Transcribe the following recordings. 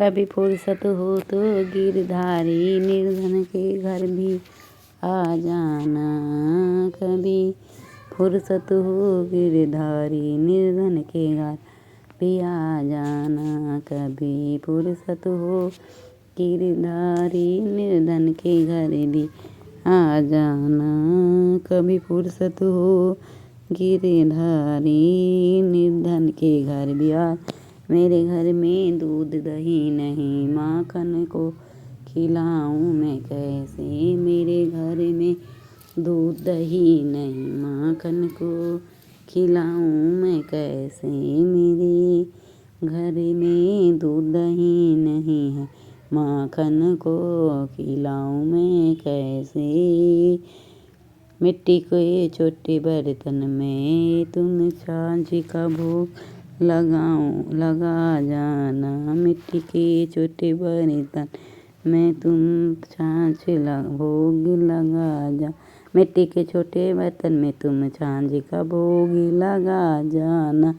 कभी फुर्सत हो तो गिरधारी निर्धन के घर भी आ जाना। कभी फुर्सत हो गिरधारी निर्धन के घर भी आ जाना। कभी फुर्सत हो गिरधारी निर्धन के घर भी आ जाना। कभी फुर्सत हो गिरधारी निर्धन के घर भी आ। मेरे घर में दूध दही नहीं माखन को खिलाऊं मैं कैसे। मेरे घर में दूध दही नहीं माखन को खिलाऊं मैं कैसे। मेरे घर में दूध दही नहीं है माखन को खिलाऊं मैं कैसे। मिट्टी के छोटे बर्तन में तुम छाछ का भोग लगा जाना। मिट्टी के छोटे बर्तन में तुम छाछ भोग लगा जा। मिट्टी के छोटे बर्तन में तुम छाछ का भोग लगा जाना।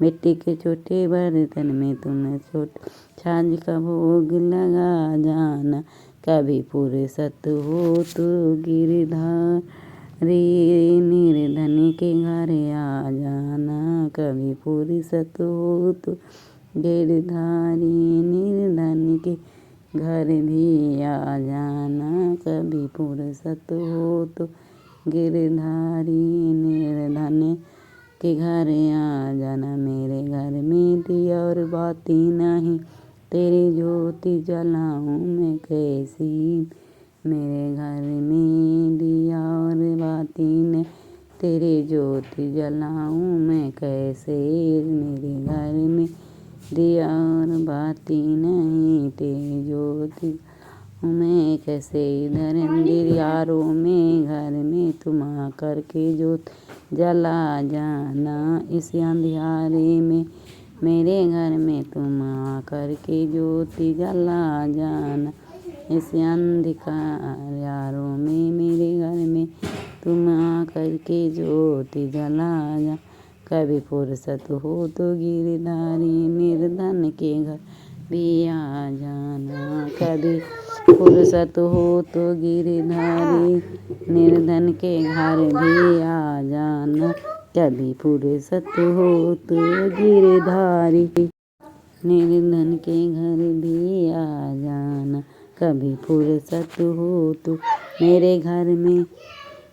मिट्टी के छोटे बर्तन में तुम छाछ का भोग लगा जाना। कभी फुर्सत हो तो गिरधारी निर्धन के घर आ जाना। कभी फुर्सत हो तो गिरधारी निर्धन के घर भी आ जाना। कभी फुर्सत हो तो गिरधारी निर्धन के घर आ जाना। मेरे घर में दिया और बाती नहीं तेरी ज्योति जलाऊं मैं कैसी। मेरे घर में दिया और बाती नहीं तेरी ज्योति जलाऊं मैं कैसे। मेरे घर में दिया और बाती नहीं तेरी ज्योति मैं कैसे। इधर अंधियारों में घर में तुम आकर के ज्योत जला जाना। इस अंधियारे में मेरे घर में तुम आकर के ज्योति जला जाना। इस अंधियारों में मेरे घर में तुम आकर के ज्योति जला जा। कभी फुर्सत हो तो गिरधारी निर्धन के घर भी आ जाना। कभी फुर्सत हो तो गिरधारी निर्धन के घर भी आ जाना। कभी फुर्सत हो तो गिरधारी निर्धन के घर भी आ जाना। कभी फुर्सत हो तो मेरे घर में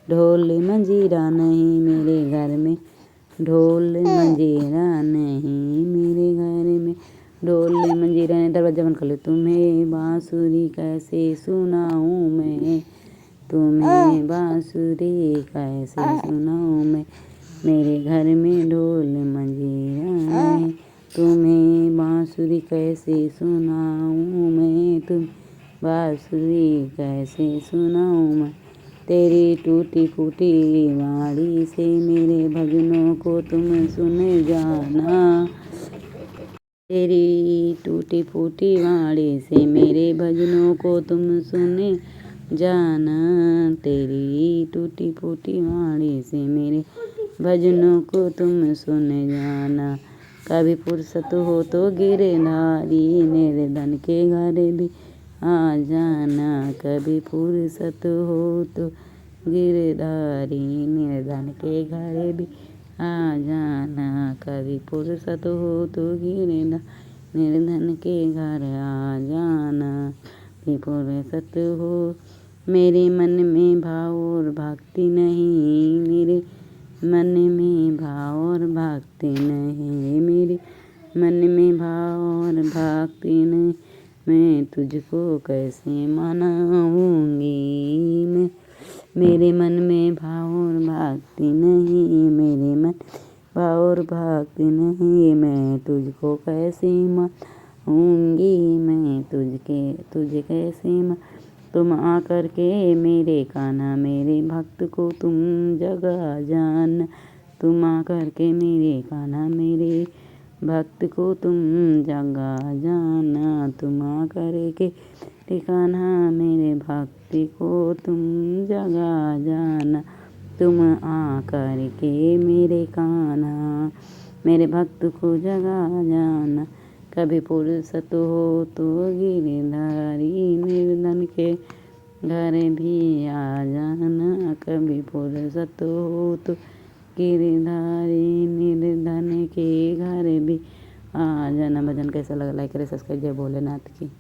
ढोल मंजीरा नहीं। मेरे घर में ढोल मंजीरा नहीं। मेरे घर में ढोल मंजीरा नहीं। दरवाजा बंद कर लो। तुम्हें बांसुरी कैसे सुनाऊं मैं। तुम्हें बांसुरी कैसे सुनाऊं मैं। मेरे घर में ढोल मंजीरा नहीं। तुम्हें बांसुरी कैसे सुनाऊं मैं। तुम बांसुरी कैसे सुनाऊं मैं। तेरी टूटी फूटी वाणी से मेरे भजनों को तुम सुन जाना। तेरी टूटी फूटी वाणी से मेरे भजनों को तुम सुन जाना। तेरी टूटी फूटी वाणी से मेरे भजनों को तुम सुन जाना। कभी फुर्सत हो तो गिरधारी निर्धन के घर भी आ जाना। कभी फुर्सत हो तो गिरधारी निर्धन के घर भी आ जाना। कभी फुर्सत हो तो गिरधारी निर्धन के घर आ जाना। कभी फुर्सत हो। मेरे मन में भाव और भक्ति नहीं। मेरे मन में भाव और भक्ति नहीं। मेरे मन में भाव और भक्ति नहीं। मैं तुझको कैसे मनाऊंगी मैं। मेरे मन में भाव और भक्ति नहीं। मेरे मन भाव और भक्ति नहीं। मैं तुझको कैसे मनाऊंगी मैं। तुझे कैसे तुम आकर के मेरे कान्हा मेरे भक्त को तुम जगा जाना। तुम आकर के मेरे कान्हा मेरे भक्त को तुम जगा जाना। तुम आकर के कान्हा मेरे भक्ति को तुम जगा जाना। तुम आकर के मेरे कान्हा मेरे भक्त को जगा जाना। कभी फुर्सत हो तो गिरधारी निर्धन के घर भी आ जाना, कभी फुर्सत हो तो गिरधारी निर्धन के घर भी आ जाना। भजन कैसा लगा लाइक करें, सब्सक्राइब। जय भोलेनाथ की।